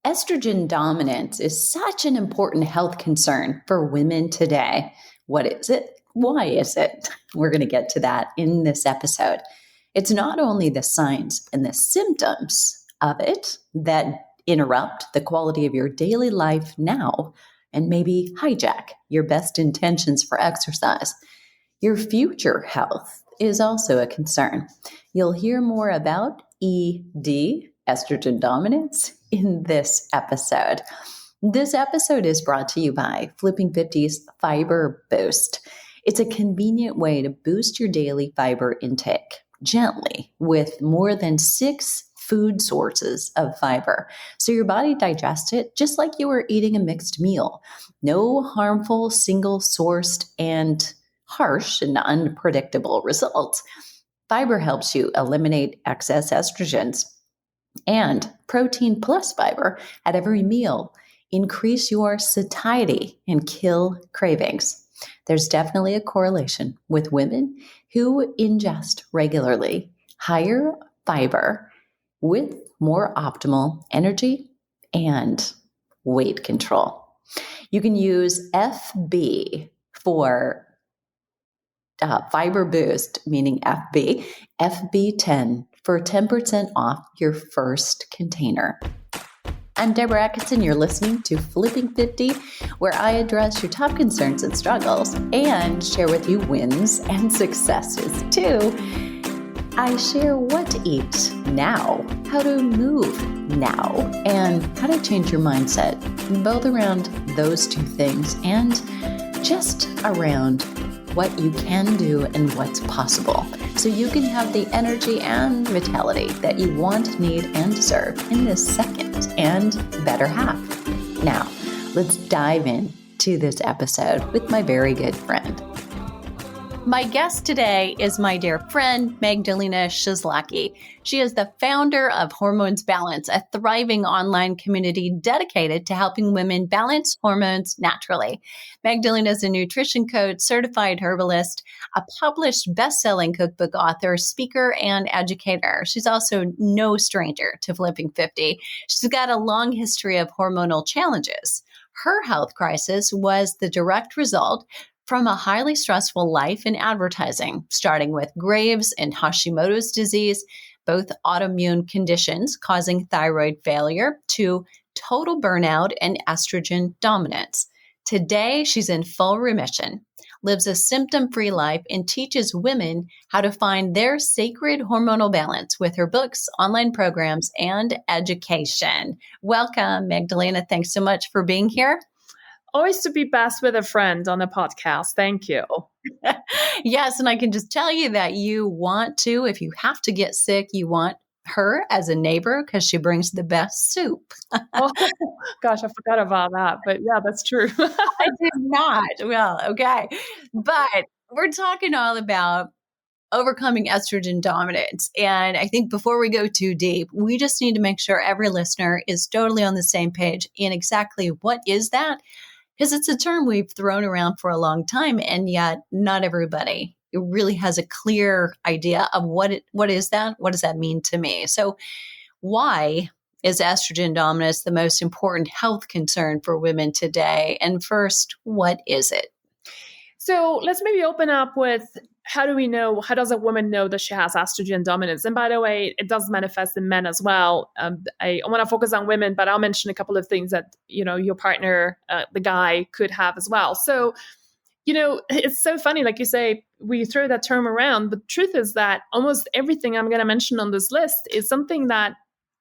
Estrogen dominance is such an important health concern for women today. What is it? Why is it? We're going to get to that in this episode. It's not only the signs and the symptoms of it that interrupt the quality of your daily life now and maybe hijack your best intentions for exercise. Your future health is also a concern. You'll hear more about ED, estrogen dominance, in this episode. This episode is brought to you by Flipping 50's Fiber Boost. It's a convenient way to boost your daily fiber intake gently with more than 6 food sources of fiber, so your body digests it just like you were eating a mixed meal. No harmful, single-sourced, and harsh and unpredictable results. Fiber helps you eliminate excess estrogens and protein plus fiber at every meal. Increase your satiety and kill cravings. There's definitely a correlation with women who ingest regularly higher fiber with more optimal energy and weight control. You can use FB for Fiber Boost, meaning FB, FB10 for 10% off your first container. I'm Deborah Atkinson. You're listening to Flipping 50, where I address your top concerns and struggles and share with you wins and successes too. I share what to eat now, how to move now, and how to change your mindset, both around those two things and just around what you can do and what's possible, so you can have the energy and vitality that you want, need, and deserve in this second and better half. Now, let's dive into this episode with my very good friend. My guest today is my dear friend, Magdalena Wszelaki. She is the founder of Hormones Balance, a thriving online community dedicated to helping women balance hormones naturally. Magdalena is a nutrition coach, certified herbalist, a published best-selling cookbook author, speaker, and educator. She's also no stranger to Flipping 50. She's got a long history of hormonal challenges. Her health crisis was the direct result from a highly stressful life in advertising, starting with Graves' and Hashimoto's disease, both autoimmune conditions causing thyroid failure, to total burnout and estrogen dominance. Today, she's in full remission, lives a symptom-free life, and teaches women how to find their sacred hormonal balance with her books, online programs, and education. Welcome, Magdalena. Thanks so much for being here. Always to be best with a friend on a podcast. Thank you. Yes, and I can just tell you that you want to, if you have to get sick, you want her as a neighbor because she brings the best soup. Oh, gosh, I forgot about that. But yeah, that's true. I did not. Well, okay. But we're talking all about overcoming estrogen dominance. And I think before we go too deep, we just need to make sure every listener is totally on the same page in exactly what is that. Because it's a term we've thrown around for a long time, and yet not everybody really has a clear idea of what is that? What does that mean to me? So why is estrogen dominance the most important health concern for women today? And first, what is it? So let's maybe open up with how does a woman know that she has estrogen dominance? And by the way, it does manifest in men as well. I want to focus on women, but I'll mention a couple of things that, your partner, the guy, could have as well. So, it's so funny, like you say, we throw that term around, but the truth is that almost everything I'm going to mention on this list is something that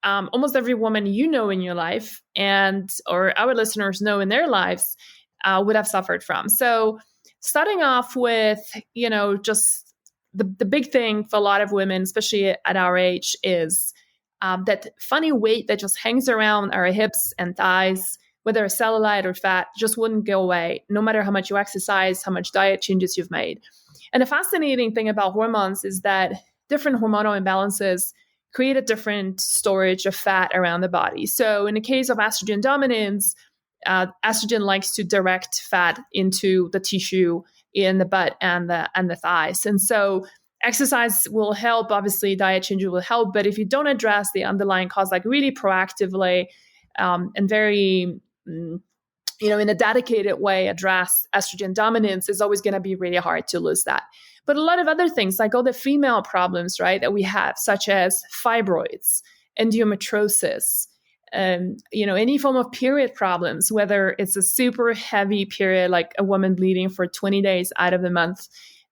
almost every woman in your life or our listeners know in their lives would have suffered from. So starting off with, just the big thing for a lot of women, especially at our age, is that funny weight that just hangs around our hips and thighs, whether it's cellulite or fat, just wouldn't go away, no matter how much you exercise, how much diet changes you've made. And the fascinating thing about hormones is that different hormonal imbalances create a different storage of fat around the body. So in the case of estrogen dominance, estrogen likes to direct fat into the tissue in the butt and the thighs. And so exercise will help. Obviously, diet change will help. But if you don't address the underlying cause, like really proactively, and very in a dedicated way address estrogen dominance, it's always going to be really hard to lose that. But a lot of other things, like all the female problems, right, that we have, such as fibroids, endometriosis, any form of period problems, whether it's a super heavy period, like a woman bleeding for 20 days out of the month,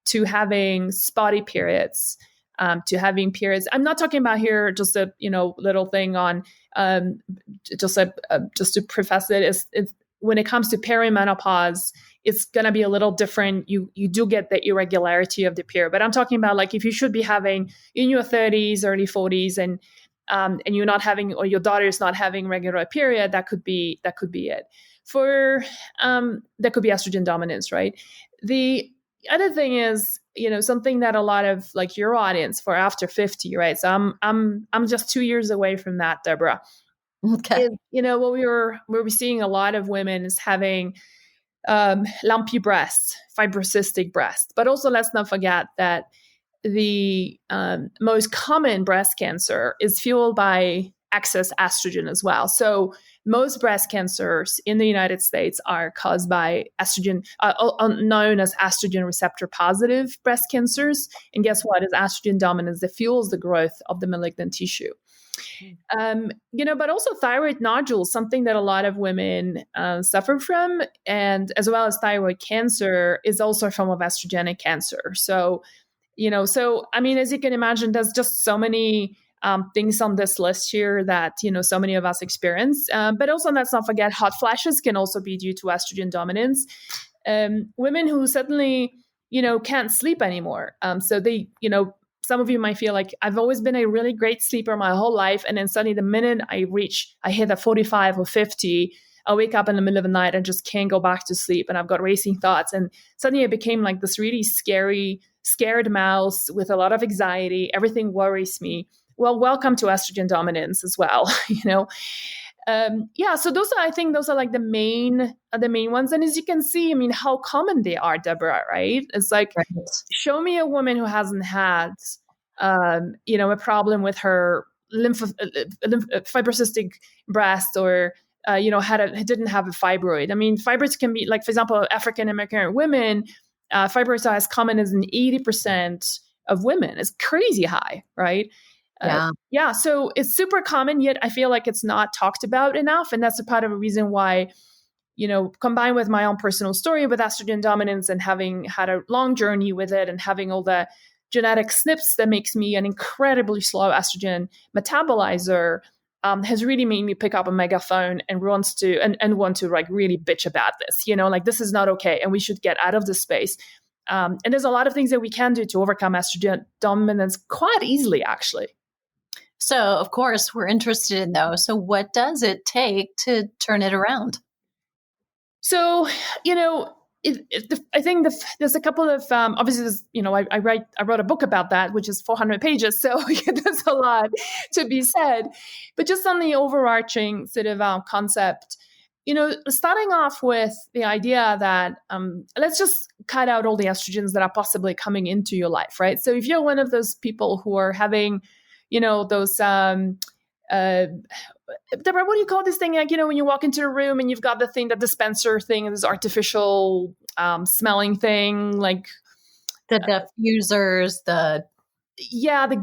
to having spotty periods, to having periods. I'm not talking about here just a little thing on just to preface it. It's when it comes to perimenopause, it's going to be a little different. You do get the irregularity of the period, but I'm talking about like if you should be having in your 30s, early 40s, and you're not having, or your daughter is not having regular period, that could be it. For that could be estrogen dominance, right? The other thing is, something that a lot of like your audience for after 50, right? So I'm just 2 years away from that, Deborah. Okay. What we're seeing a lot of women is having lumpy breasts, fibrocystic breasts. But also, let's not forget that the most common breast cancer is fueled by excess estrogen as well. So most breast cancers in the United States are caused by estrogen, known as estrogen receptor positive breast cancers. And guess what? It's estrogen dominance that fuels the growth of the malignant tissue. But also thyroid nodules, something that a lot of women suffer from, and as well as thyroid cancer is also a form of estrogenic cancer. So, as you can imagine, there's just so many things on this list here that, so many of us experience. But also, let's not forget, hot flashes can also be due to estrogen dominance. Women who suddenly, can't sleep anymore. So they, some of you might feel like I've always been a really great sleeper my whole life. And then suddenly the minute I hit a 45 or 50, I wake up in the middle of the night and just can't go back to sleep. And I've got racing thoughts. And suddenly I became like this really scared mouse with a lot of anxiety. Everything worries me. Well, welcome to estrogen dominance as well, So I think those are like the main ones. And as you can see, how common they are, Deborah, right? It's like, right. Show me a woman who hasn't had, a problem with her fibrocystic breast, or, didn't have a fibroid. Fibroids can be, like, for example, African-American women, fibroids are as common as in 80% of women. It's crazy high, right? So it's super common, yet I feel like it's not talked about enough. And that's a part of a reason why, combined with my own personal story with estrogen dominance and having had a long journey with it and having all the genetic SNPs that makes me an incredibly slow estrogen metabolizer, has really made me pick up a megaphone and want to like really bitch about this, like this is not okay. And we should get out of this space. And there's a lot of things that we can do to overcome estrogen dominance quite easily, actually. So, of course, we're interested in those. So what does it take to turn it around? So, I think there's a couple of, obviously, I wrote a book about that, which is 400 pages. So there's a lot to be said. But just on the overarching sort of concept, starting off with the idea that let's just cut out all the estrogens that are possibly coming into your life, right? So if you're one of those people who are having those, Deborah, what do you call this thing? Like, when you walk into a room and you've got the thing, the dispenser thing, this artificial smelling thing, like the diffusers, the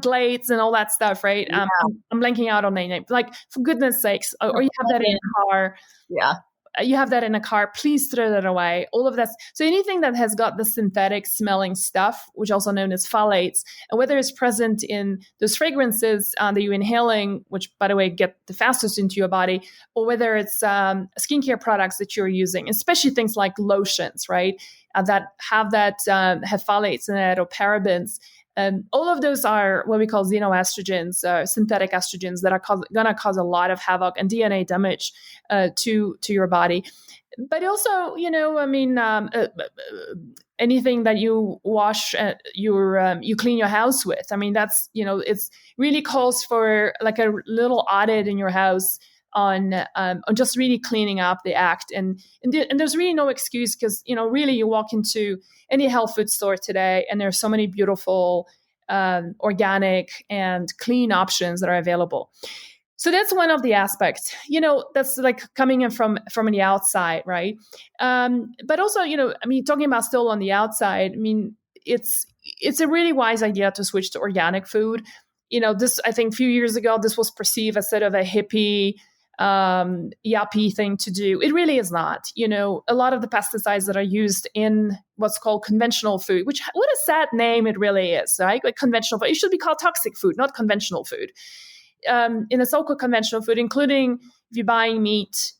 glades and all that stuff, right? Yeah. I'm blanking out on the name. Like, for goodness sakes, or you have that in a car. Yeah. You have that in a car, please throw that away. All of that. So anything that has got the synthetic smelling stuff, which also known as phthalates, and whether it's present in those fragrances that you're inhaling, which, by the way, get the fastest into your body, or whether it's skincare products that you're using, especially things like lotions, right, that have phthalates in it, or parabens. All of those are what we call xenoestrogens, synthetic estrogens that are going to cause a lot of havoc and DNA damage to your body. But also, anything that you wash, you clean your house with. That's, it's really calls for like a little audit in your house on just really cleaning up the act. And there's really no excuse, because, really you walk into any health food store today and there's so many beautiful organic and clean options that are available. So that's one of the aspects, that's like coming in from the outside, right? But also, talking about still on the outside, it's a really wise idea to switch to organic food. This, I think a few years ago, this was perceived as sort of a hippie, yuppie thing to do. It really is not. A lot of the pesticides that are used in what's called conventional food, which, what a sad name it really is, right? Like conventional food, it should be called toxic food, not conventional food. In a so-called conventional food, including if you're buying meat,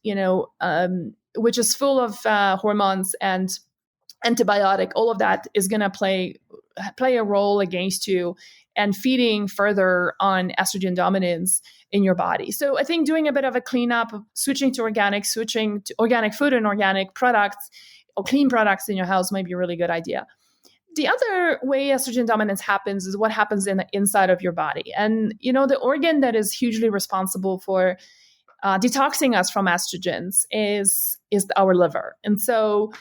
which is full of hormones and antibiotic, all of that is going to play a role against you and feeding further on estrogen dominance in your body. So I think doing a bit of a cleanup, switching to organic food and organic products or clean products in your house might be a really good idea. The other way estrogen dominance happens is what happens in the inside of your body. And, the organ that is hugely responsible for detoxing us from estrogens is our liver. And so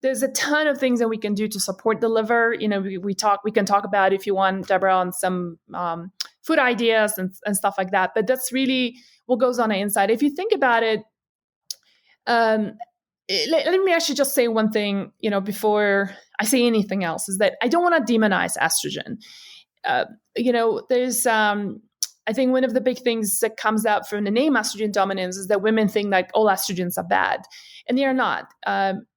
there's a ton of things that we can do to support the liver. We can talk about, if you want, Deborah, on some food ideas and stuff like that. But that's really what goes on the inside. If you think about it, let me actually just say one thing, before I say anything else, is that I don't want to demonize estrogen. There's, I think one of the big things that comes out from the name estrogen dominance is that women think like all estrogens are bad, and they are not.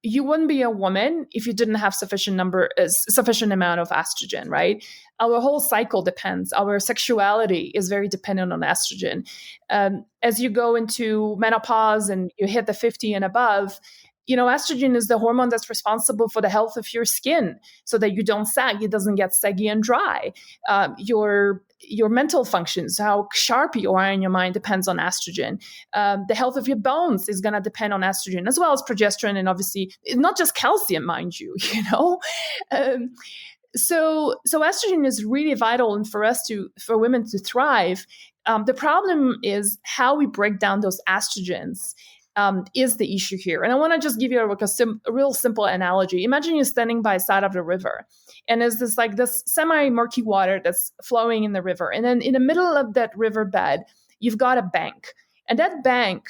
You wouldn't be a woman if you didn't have sufficient amount of estrogen, right? Our whole cycle depends. Our sexuality is very dependent on estrogen. As you go into menopause and you hit the 50 and above, estrogen is the hormone that's responsible for the health of your skin, so that you don't sag, it doesn't get saggy and dry. Your mental functions, how sharp you are in your mind, depends on estrogen. The health of your bones is going to depend on estrogen, as well as progesterone, and obviously not just calcium, mind you. So estrogen is really vital, and for women to thrive. The problem is how we break down those estrogens. Is the issue here. And I want to just give you a real simple analogy. Imagine you're standing by the side of the river, and there's this semi-murky water that's flowing in the river. And then in the middle of that riverbed, you've got a bank. And that bank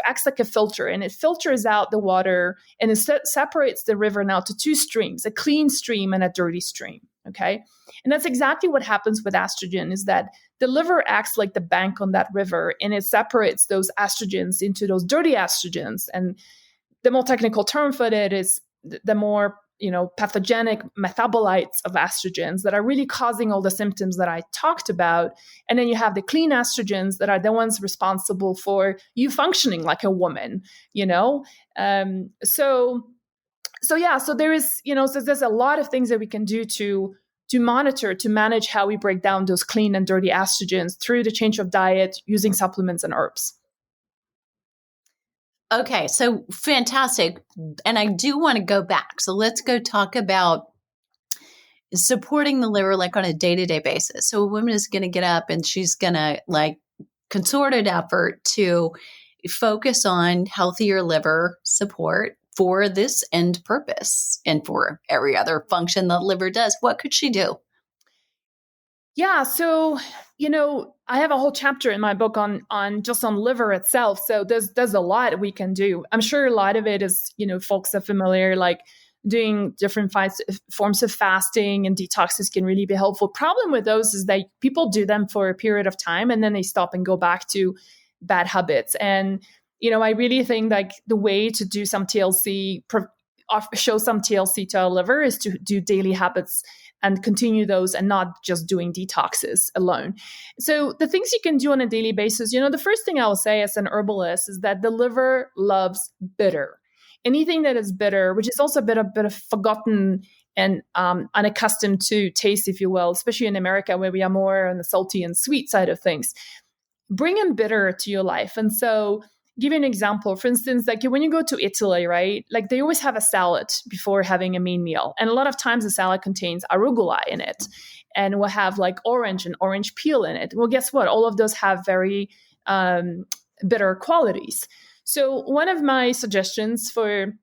acts like a filter, and it filters out the water, and it separates the river now to two streams, a clean stream and a dirty stream. Okay. And that's exactly what happens with estrogen, is that the liver acts like the bank on that river, and it separates those estrogens into those dirty estrogens. And the more technical term for it is the more, pathogenic metabolites of estrogens that are really causing all the symptoms that I talked about. And then you have the clean estrogens that are the ones responsible for you functioning like a woman, So there is, so there's a lot of things that we can do to monitor, to manage how we break down those clean and dirty estrogens through the change of diet, using supplements and herbs. Okay, so fantastic. And I do want to go back. So let's go talk about supporting the liver like on a day-to-day basis. So a woman is going to get up and she's going to concerted effort to focus on healthier liver support for this end purpose and for every other function the liver does. What could she do? Yeah. So, I have a whole chapter in my book on liver itself. So there's a lot we can do. I'm sure a lot of it is, folks are familiar, like doing different forms of fasting and detoxes can really be helpful. Problem with those is that people do them for a period of time and then they stop and go back to bad habits. And, I really think the way to do some TLC, show some TLC to our liver, is to do daily habits and continue those, and not just doing detoxes alone. So the things you can do on a daily basis, the first thing I will say as an herbalist is that the liver loves bitter. Anything that is bitter, which is also a bit of forgotten and unaccustomed to taste, if you will, especially in America where we are more on the salty and sweet side of things, bring in bitter to your life. And so give you an example. For instance, when you go to Italy, right? They always have a salad before having a main meal. And a lot of times the salad contains arugula in it. And will have orange and orange peel in it. Well, guess what? All of those have very bitter qualities. So one of my suggestions for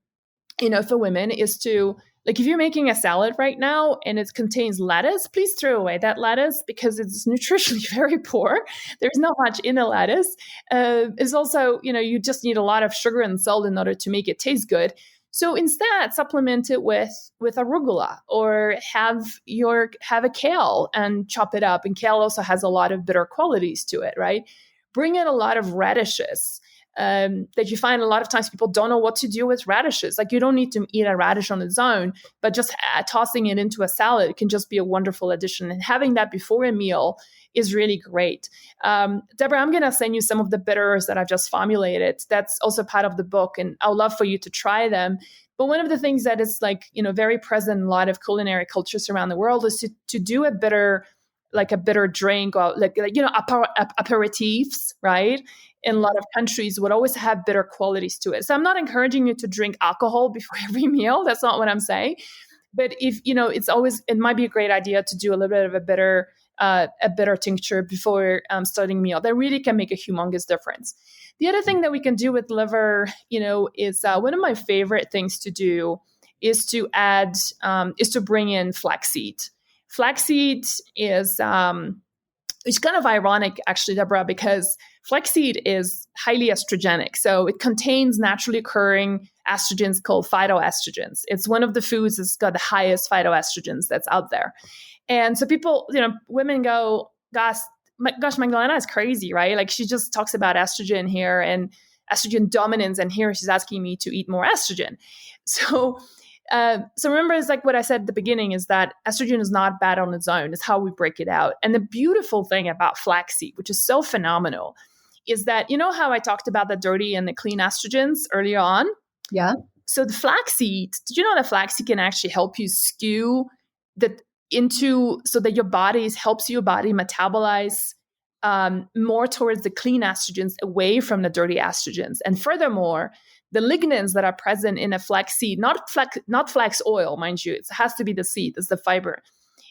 women is to Like if you're making a salad right now and it contains lettuce, please throw away that lettuce because it's nutritionally very poor. There's not much in a lettuce. It's also, you just need a lot of sugar and salt in order to make it taste good. So instead, supplement it with arugula, or have a kale and chop it up. And kale also has a lot of bitter qualities to it, right? Bring in a lot of radishes. That you find a lot of times people don't know what to do with radishes. Like you don't need to eat a radish on its own, but just tossing it into a salad can just be a wonderful addition. And having that before a meal is really great. Deborah, I'm going to send you some of the bitters that I've just formulated. That's also part of the book, and I'd love for you to try them. But one of the things that is very present in a lot of culinary cultures around the world is to do a bitter drink, or aperitifs, right? In a lot of countries would always have bitter qualities to it. So I'm not encouraging you to drink alcohol before every meal. That's not what I'm saying. But if, it might be a great idea to do a little bit of a bitter tincture before starting meal. That really can make a humongous difference. The other thing that we can do with liver, is one of my favorite things to do is to bring in flaxseed. Flaxseed is, it's kind of ironic, actually, Deborah, because flaxseed is highly estrogenic. So it contains naturally occurring estrogens called phytoestrogens. It's one of the foods that's got the highest phytoestrogens that's out there. And so people, women go, gosh, Magdalena is crazy, right? Like she just talks about estrogen here and estrogen dominance, and here she's asking me to eat more estrogen. So remember, it's like what I said at the beginning, is that estrogen is not bad on its own. It's how we break it out. And the beautiful thing about flaxseed, which is so phenomenal, is that, how I talked about the dirty and the clean estrogens earlier on? Yeah. So the flaxseed, did you know that flaxseed can actually help you skew so that your body helps your body metabolize more towards the clean estrogens away from the dirty estrogens. And furthermore, the lignans that are present in a flaxseed, not flax oil, mind you, it has to be the seed, it's the fiber.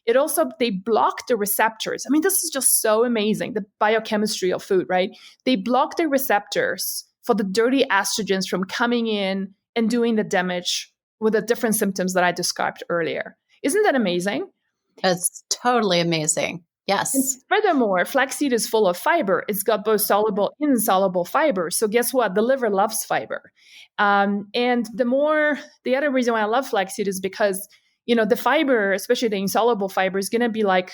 They block the receptors. I mean, this is just so amazing, the biochemistry of food, right? They block the receptors for the dirty estrogens from coming in and doing the damage with the different symptoms that I described earlier. Isn't that amazing? That's totally amazing. Yes. And furthermore, flaxseed is full of fiber. It's got both soluble and insoluble fiber. So guess what? The liver loves fiber. And the other reason why I love flaxseed is because, the fiber, especially the insoluble fiber, is going to be like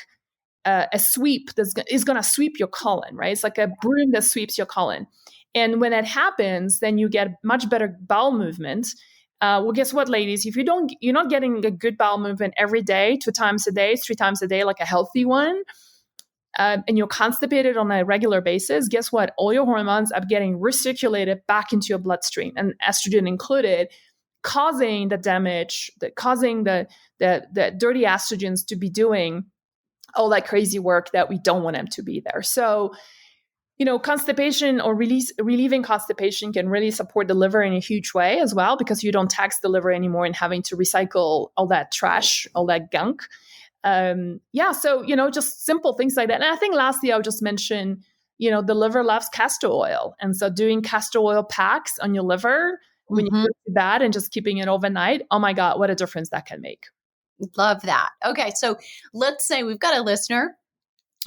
a sweep is going to sweep your colon, right? It's like a broom that sweeps your colon. And when that happens, then you get much better bowel movement. Well, guess what, ladies? If you're not getting a good bowel movement every day, 2 times a day, 3 times a day, like a healthy one, and you're constipated on a regular basis, guess what? All your hormones are getting recirculated back into your bloodstream, and estrogen included, causing the damage, causing the dirty estrogens to be doing all that crazy work that we don't want them to be there. So, constipation or relieving constipation can really support the liver in a huge way as well, because you don't tax the liver anymore in having to recycle all that trash, all that gunk. So, just simple things like that. And I think lastly, I'll just mention, the liver loves castor oil. And so doing castor oil packs on your liver when you go to bed and just keeping it overnight, oh my God, what a difference that can make. Love that. Okay. So let's say we've got a listener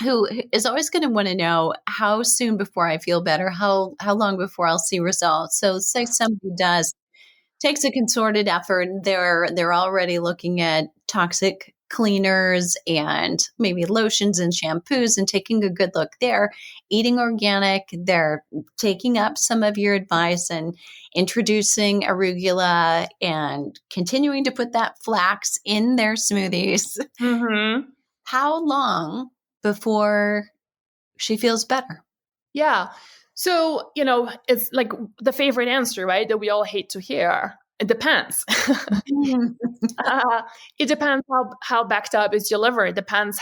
who is always going to want to know, how soon before I feel better, how long before I'll see results. So say somebody takes a concerted effort, they're already looking at toxic cleaners and maybe lotions and shampoos and taking a good look there, eating organic, they're taking up some of your advice and introducing arugula and continuing to put that flax in their smoothies. Mm-hmm. How long before she feels better? Yeah. So, it's like the favorite answer, right? That we all hate to hear. It depends. It depends how backed up is your liver. It depends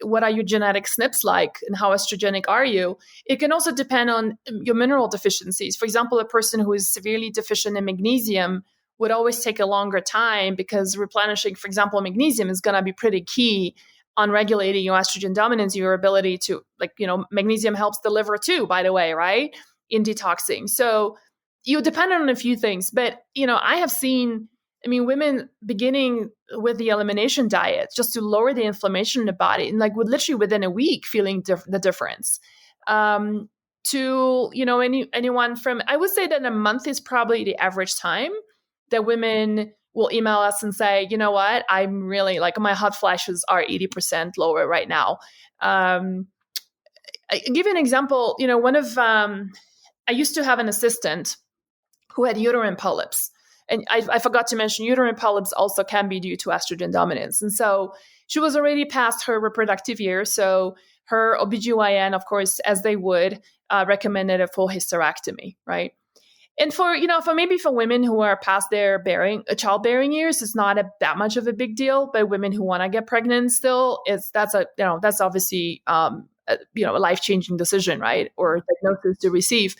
what are your genetic SNPs like and how estrogenic are you. It can also depend on your mineral deficiencies. For example, a person who is severely deficient in magnesium would always take a longer time, because replenishing, for example, magnesium is going to be pretty key on regulating your estrogen dominance, your ability to, magnesium helps the liver too, by the way, right? In detoxing. So you depend on a few things, but, I have seen I mean, women beginning with the elimination diet just to lower the inflammation in the body, and like literally within a week feeling the difference. To anyone from, I would say that a month is probably the average time that women will email us and say, you know what, I'm really like my hot flashes are 80% lower right now. I give you an example. I used to have an assistant who had uterine polyps. And I forgot to mention uterine polyps also can be due to estrogen dominance. And so she was already past her reproductive years. So her OBGYN, of course, as they would, recommended a full hysterectomy, right? And for women who are past their childbearing years, it's not that much of a big deal. But women who want to get pregnant still, that's obviously a life-changing decision, right? Or diagnosis to receive.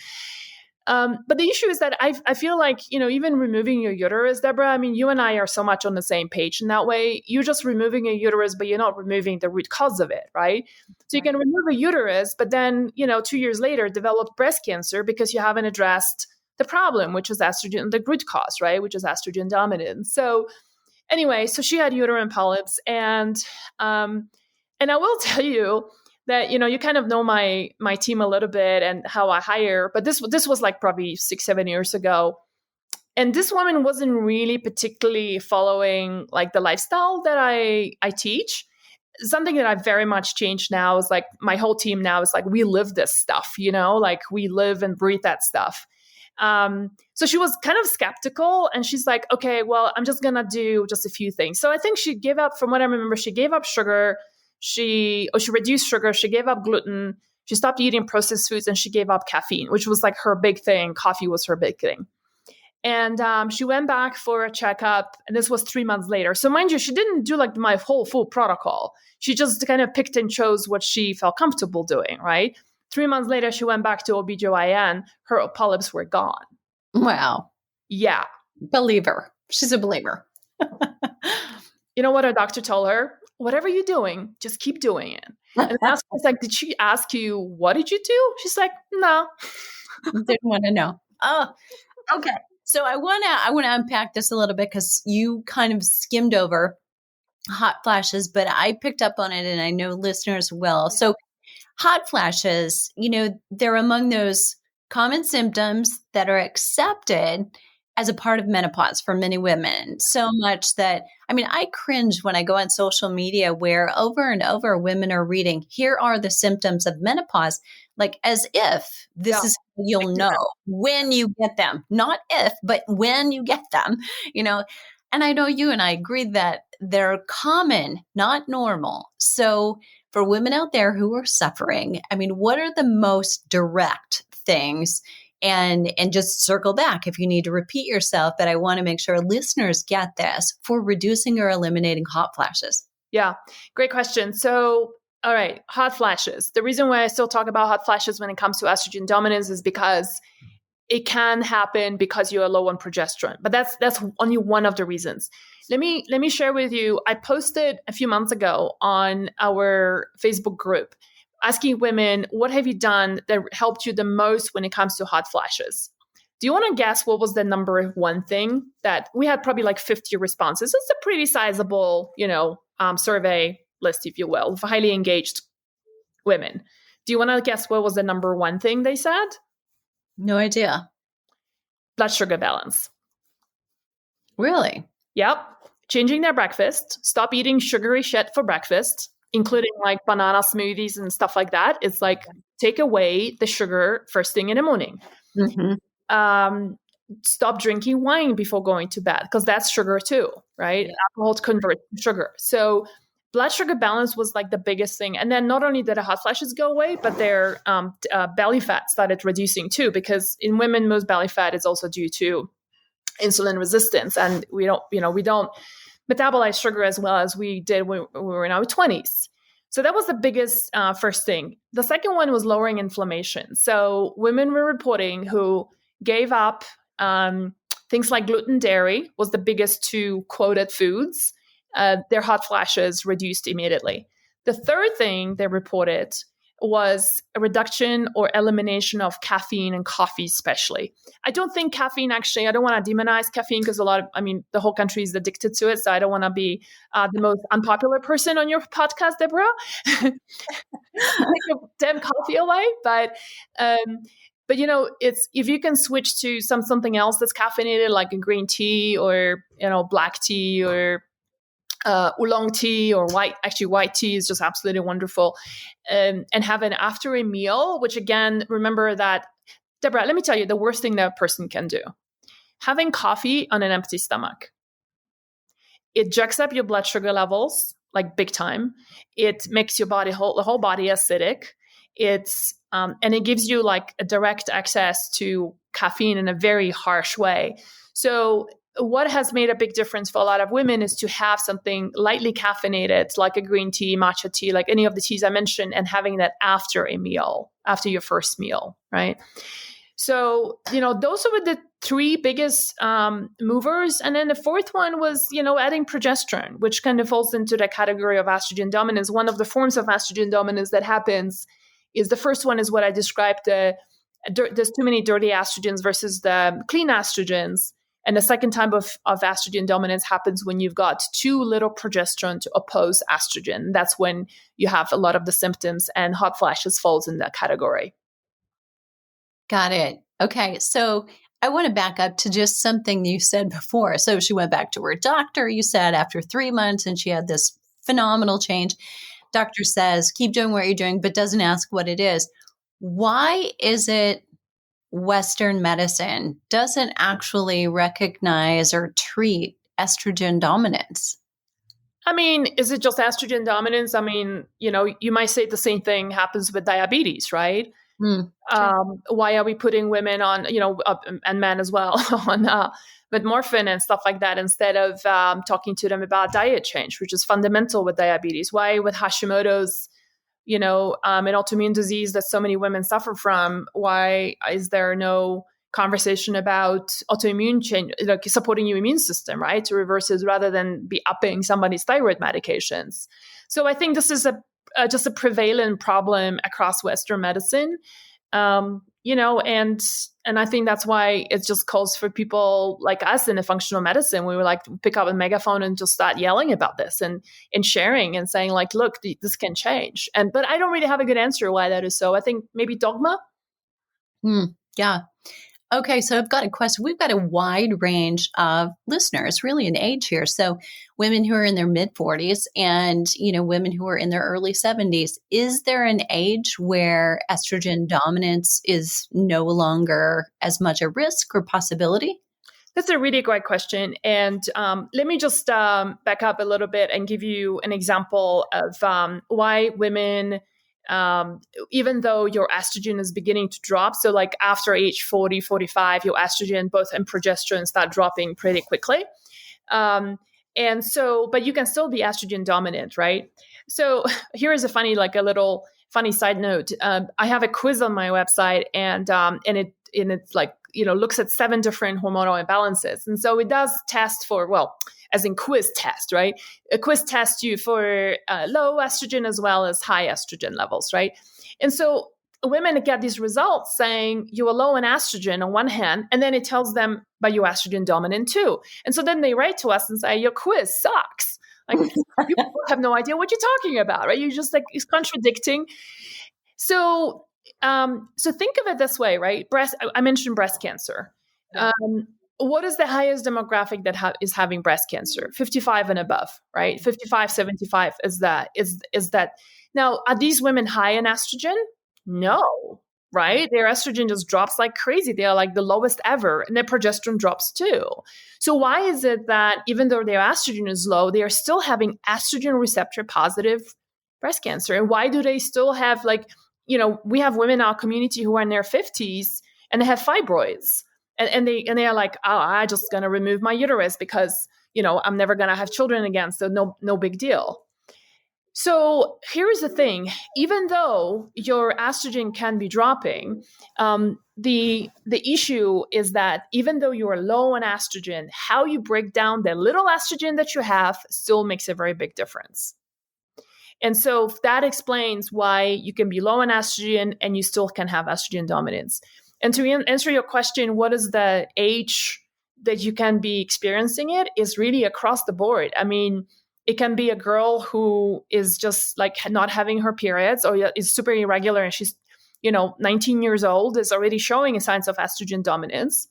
But the issue is that I feel like, even removing your uterus, Deborah, I mean, you and I are so much on the same page in that way. You're just removing a uterus, but you're not removing the root cause of it, right? So you can remove a uterus, but then, 2 years later, develop breast cancer because you haven't addressed the problem, which is estrogen, the root cause, right? Which is estrogen dominance. So anyway, so she had uterine polyps, and I will tell you that, you kind of know my team a little bit and how I hire, but this was like probably 6-7 years ago. And this woman wasn't really particularly following like the lifestyle that I teach. Something that I've very much changed now is like my whole team now is like, we live this stuff, like we live and breathe that stuff. So she was kind of skeptical, and she's like, okay, well, I'm just going to do just a few things. So I think she gave up, from what I remember, she gave up sugar. She reduced sugar. She gave up gluten. She stopped eating processed foods, and she gave up caffeine, which was like her big thing. Coffee was her big thing. And she went back for a checkup, and this was 3 months later. So mind you, she didn't do like my whole full protocol. She just kind of picked and chose what she felt comfortable doing, right? 3 months later, she went back to OBGYN. Her polyps were gone. Wow. Yeah. Believer. She's a believer. You know what her doctor told her? Whatever you're doing, just keep doing it. And I was like, did she ask you, what did you do? She's like, no. Didn't want to know. Oh, okay. So I want to unpack this a little bit, because you kind of skimmed over hot flashes, but I picked up on it, and I know listeners will. So hot flashes, they're among those common symptoms that are accepted as a part of menopause for many women. So much that, I cringe when I go on social media where over and over women are reading, here are the symptoms of menopause, like as if this is how you'll know when you get them. Not if, but when you get them, And I know you and I agree that they're common, not normal. So for women out there who are suffering, what are the most direct things? And just circle back if you need to repeat yourself, but I want to make sure listeners get this for reducing or eliminating hot flashes. Yeah, great question. So, all right, hot flashes. The reason why I still talk about hot flashes when it comes to estrogen dominance is because it can happen because you are low on progesterone, but that's only one of the reasons. Let me share with you. I posted a few months ago on our Facebook group asking women, what have you done that helped you the most when it comes to hot flashes? Do you want to guess what was the number one thing that we had? Probably like 50 responses. It's a pretty sizable, survey list, if you will, of highly engaged women. Do you want to guess what was the number one thing they said? No idea. Blood sugar balance. Really? Yep. Changing their breakfast. Stop eating sugary shit for breakfast, including like banana smoothies and stuff like that. It's like, take away the sugar first thing in the morning. Mm-hmm. Stop drinking wine before going to bed, because that's sugar too, right? Yeah. Alcohol converts to sugar. So blood sugar balance was like the biggest thing. And then not only did the hot flashes go away, but their belly fat started reducing too, because in women, most belly fat is also due to insulin resistance. And we don't metabolize sugar as well as we did when we were in our 20s. So that was the biggest first thing. The second one was lowering inflammation. So women were reporting who gave up things like gluten, dairy was the biggest two quoted foods. Their hot flashes reduced immediately. The third thing they reported was a reduction or elimination of caffeine and coffee, especially. I don't think caffeine actually, I don't want to demonize caffeine because the whole country is addicted to it. So I don't want to be the most unpopular person on your podcast, Deborah. Take a damn coffee away. But it's if you can switch to something else that's caffeinated, like a green tea or black tea or oolong tea or white tea is just absolutely wonderful, and have it after a meal. Which again, remember that, Deborah, let me tell you the worst thing that a person can do: having coffee on an empty stomach. It jacks up your blood sugar levels like big time. It makes your the whole body acidic. And it gives you like a direct access to caffeine in a very harsh way. So what has made a big difference for a lot of women is to have something lightly caffeinated, like a green tea, matcha tea, like any of the teas I mentioned, and having that after a meal, after your first meal, right? So, those were the three biggest movers. And then the fourth one was, adding progesterone, which kind of falls into the category of estrogen dominance. One of the forms of estrogen dominance that happens is the first one is what I described, there's too many dirty estrogens versus the clean estrogens. And the second type of estrogen dominance happens when you've got too little progesterone to oppose estrogen. That's when you have a lot of the symptoms, and hot flashes falls in that category. Got it. Okay. So I want to back up to just something you said before. So she went back to her doctor, you said, after 3 months, and she had this phenomenal change. Doctor says, keep doing what you're doing, but doesn't ask what it is. Why is it Western medicine doesn't actually recognize or treat estrogen dominance? Is it just estrogen dominance? You might say the same thing happens with diabetes, right? Why are we putting women on, and men as well, on metformin and stuff like that, instead of talking to them about diet change, which is fundamental with diabetes? Why with Hashimoto's, an autoimmune disease that so many women suffer from, why is there no conversation about autoimmune change, like supporting your immune system, right, to reverse it rather than be upping somebody's thyroid medications? So I think this is just a prevalent problem across Western medicine, and I think that's why it just calls for people like us in a functional medicine. We would like to pick up a megaphone and just start yelling about this and sharing and saying like, look, this can change. But I don't really have a good answer why that is so. I think maybe dogma. Yeah. Okay, so I've got a question. We've got a wide range of listeners, really an age here. So women who are in their mid-40s and, women who are in their early 70s. Is there an age where estrogen dominance is no longer as much a risk or possibility? That's a really great question. And let me just back up a little bit and give you an example of why women, even though your estrogen is beginning to drop, so like after age 40, 45, your estrogen, both and progesterone, start dropping pretty quickly. But you can still be estrogen dominant, right? So here is a little funny side note. I have a quiz on my website, and it's like, looks at 7 different hormonal imbalances. And so it does test for, as in quiz test, right? A quiz tests you for low estrogen as well as high estrogen levels, right? And so women get these results saying you are low in estrogen on one hand, and then it tells them, but you're estrogen dominant too. And so then they write to us and say, your quiz sucks. Like, people have no idea what you're talking about, right? You're just like, it's contradicting. So think of it this way, right? I mentioned breast cancer. Yeah. What is the highest demographic that is having breast cancer? 55 and above, right? 55, 75 is that. Now, are these women high in estrogen? No, right? Their estrogen just drops like crazy. They are like the lowest ever, and their progesterone drops too. So why is it that even though their estrogen is low, they are still having estrogen receptor positive breast cancer? And why do they still have we have women in our community who are in their 50s and they have fibroids. And they are like, oh, I'm just going to remove my uterus because, I'm never going to have children again. So no big deal. So here's the thing. Even though your estrogen can be dropping, the issue is that even though you are low on estrogen, how you break down the little estrogen that you have still makes a very big difference. And so that explains why you can be low on estrogen and you still can have estrogen dominance. And to answer your question, what is the age that you can be experiencing it, is really across the board. I mean, it can be a girl who is just like not having her periods or is super irregular and she's, 19 years old, is already showing signs of estrogen dominance.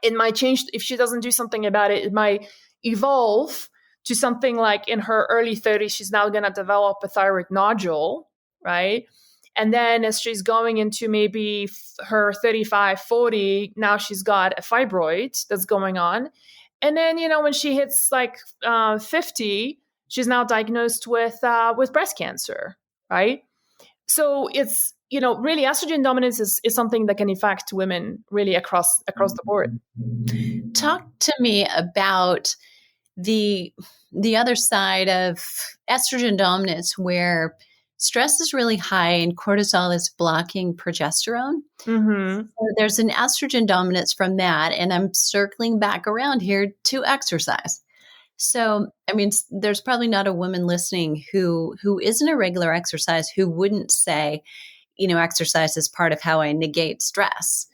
It might change if she doesn't do something about it. It might evolve to something like in her early 30s, she's now going to develop a thyroid nodule, right? And then as she's going into maybe her 35, 40, now she's got a fibroid that's going on. And then, when she hits like 50, she's now diagnosed with breast cancer, right? So it's, really estrogen dominance is something that can affect women really across the board. Talk to me about the other side of estrogen dominance, where stress is really high and cortisol is blocking progesterone. Mm-hmm. So there's an estrogen dominance from that. And I'm circling back around here to exercise. So, I mean, there's probably not a woman listening who isn't a regular exercise who wouldn't say, exercise is part of how I negate stress.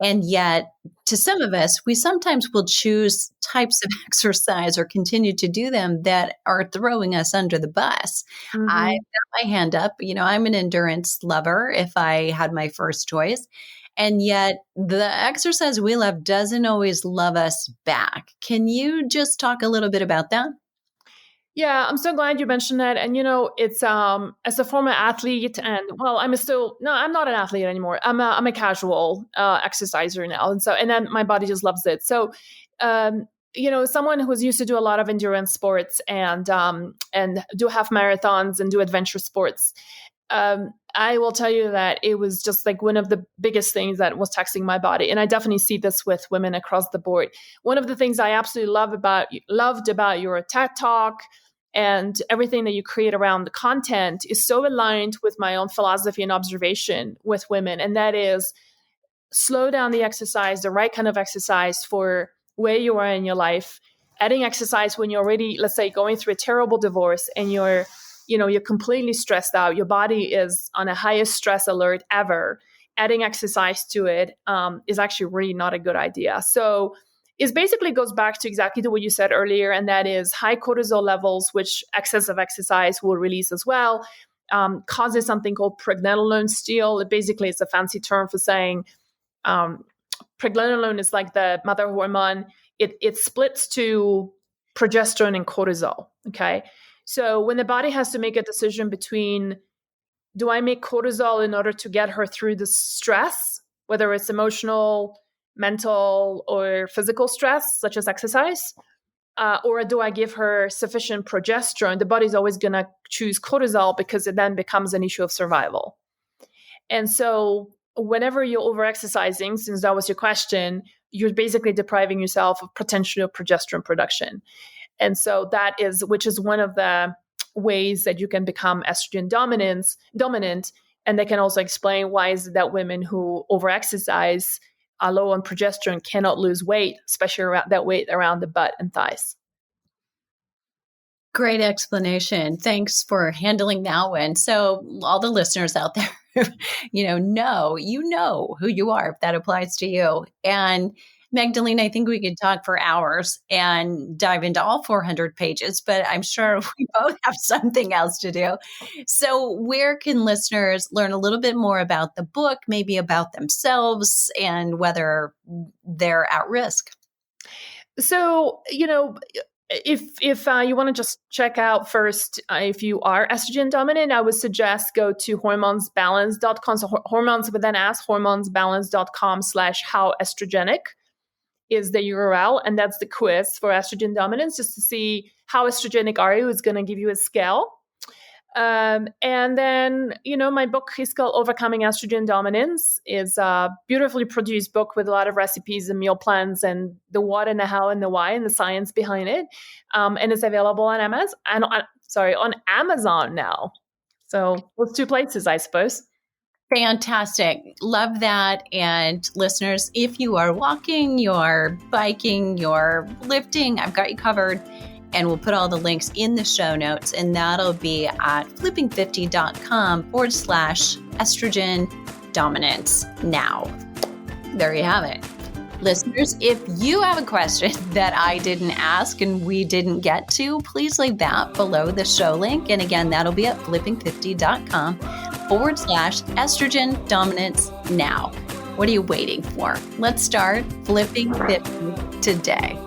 And yet, to some of us, we sometimes will choose types of exercise or continue to do them that are throwing us under the bus. Mm-hmm. I've got my hand up. I'm an endurance lover if I had my first choice. And yet, the exercise we love doesn't always love us back. Can you just talk a little bit about that? Yeah, I'm so glad you mentioned that. And it's as a former athlete, and I'm not an athlete anymore. I'm a casual exerciser now, and then my body just loves it. So, someone who's used to do a lot of endurance sports and do half marathons and do adventure sports. I will tell you that it was just like one of the biggest things that was taxing my body. And I definitely see this with women across the board. One of the things I absolutely loved about your TED Talk and everything that you create around the content is so aligned with my own philosophy and observation with women. And that is slow down the exercise, the right kind of exercise for where you are in your life, adding exercise when you're already, let's say, going through a terrible divorce and you're completely stressed out. Your body is on a highest stress alert ever. Adding exercise to it is actually really not a good idea. So it basically goes back to exactly to what you said earlier, and that is high cortisol levels, which excess of exercise will release as well, causes something called pregnenolone steal. Basically, it's a fancy term for saying pregnenolone is like the mother hormone. It splits to progesterone and cortisol, okay? So when the body has to make a decision between, do I make cortisol in order to get her through the stress, whether it's emotional, mental, or physical stress, such as exercise, or do I give her sufficient progesterone? The body's always going to choose cortisol because it then becomes an issue of survival. And so whenever you're over-exercising, since that was your question, you're basically depriving yourself of potential progesterone production. And so which is one of the ways that you can become estrogen dominant. And they can also explain why is it that women who over-exercise are low on progesterone cannot lose weight, especially around that weight around the butt and thighs. Great explanation. Thanks for handling that one. So all the listeners out there, know who you are if that applies to you. And Magdalena, I think we could talk for hours and dive into all 400 pages, but I'm sure we both have something else to do. So where can listeners learn a little bit more about the book, maybe about themselves and whether they're at risk? So, if you want to just check out first, if you are estrogen dominant, I would suggest go to hormonesbalance.com. So hormones with an S, hormonesbalance.com/howestrogenic is the URL. And that's the quiz for estrogen dominance, just to see how estrogenic are you. It's going to give you a scale. And then, my book is called Overcoming Estrogen Dominance. It's a beautifully produced book with a lot of recipes and meal plans and the what and the how and the why and the science behind it. And it's available on on Amazon now. So those two places, I suppose. Fantastic. Love that. And listeners, if you are walking, you're biking, you're lifting, I've got you covered. And we'll put all the links in the show notes, and that'll be at flipping50.com/estrogen dominance now. There you have it. Listeners, if you have a question that I didn't ask and we didn't get to, please leave that below the show link. And again, that'll be at flipping50.com/estrogen dominance now. What are you waiting for? Let's start flipping 50 today.